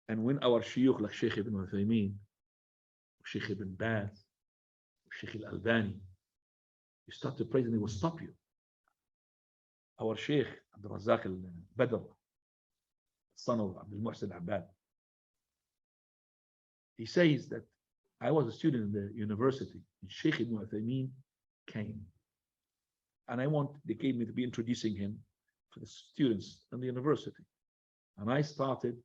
And when our shuyukh like Sheikh Ibn Uthaymeen, Sheikh Ibn Baz, Sheikh Al-Albani, you start to praise and they will stop you. Our Sheikh Abdul Razak al-Badr, son of Abdul Muhsin Abbad, he says that I was a student in the university, and Sheikh Ibn Uthaymeen came. And they gave me to be introducing him to the students in the university. And I started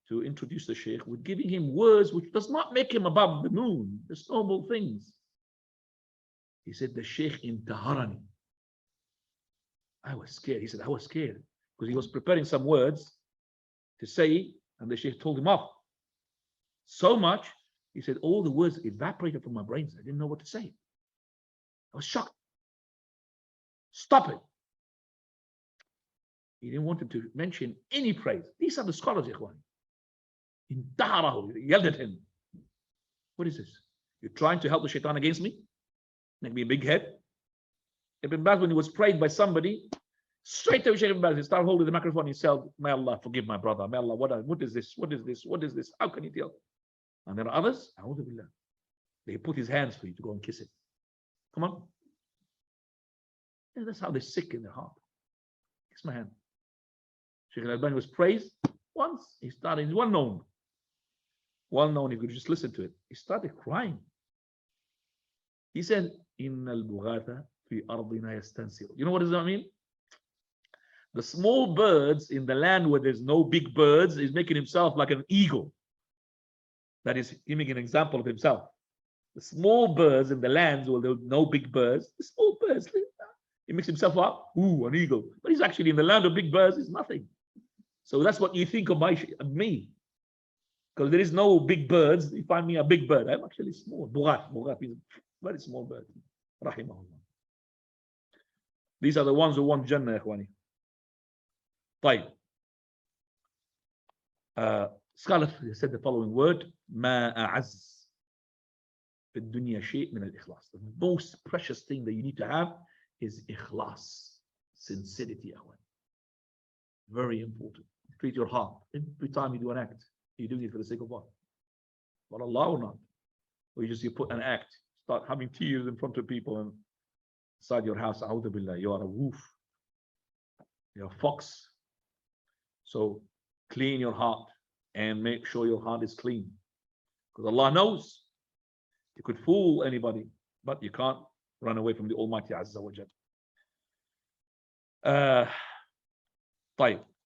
to introduce the Sheikh with giving him words which does not make him above the moon, the noble things. He said, the Sheikh intaharani. I was scared. He said, I was scared because he was preparing some words to say, and the Sheikh told him off. So much, he said, all the words evaporated from my brains. I didn't know what to say. I was shocked. Stop it. He didn't want him to mention any praise. These are the scholars, Ikhwan. He yelled at him. What is this? You're trying to help the shaitan against me? Make me a big head? Ibn Baz, when he was prayed by somebody, straight away Sheikh Ibn Baz, he started holding the microphone. He said, may Allah forgive my brother. May Allah, what is this? What is this? What is this? How can you tell? And there are others, they put his hands for you to go and kiss it. Come on. Yeah, that's how they're sick in their heart. Kiss my hand. Sheikh Al-Albani was praised once. He's well known. Well known, you could just listen to it. He started crying. He said, Inna al-bughatha fi ardina yastansil. You know what does that mean? The small birds in the land where there's no big birds is making himself like an eagle. That is giving an example of himself. The small birds in the lands where there's no big birds, the small birds, he makes himself up, an eagle. But he's actually in the land of big birds, he's nothing. So that's what you think of me. Because there is no big birds, you find me a big bird. I'm actually small. Bughat is a very small bird. Rahimahullah. These are the ones who want Jannah, Ikhwani. طيب. Scholars said the following word, ما أعز في الدنيا شيء من الإخلاص. The most precious thing that you need to have is ikhlas, sincerity. Very important. Treat your heart. Every time you do an act, you're doing it for the sake of what? For Allah or not? Or you put an act, start having tears in front of people and inside your house, a'udhu billah, you are a wolf. You're a fox. So clean your heart and make sure your heart is clean. Because Allah knows you could fool anybody, but you can't run away from the Almighty Azza wa Jal. طيب.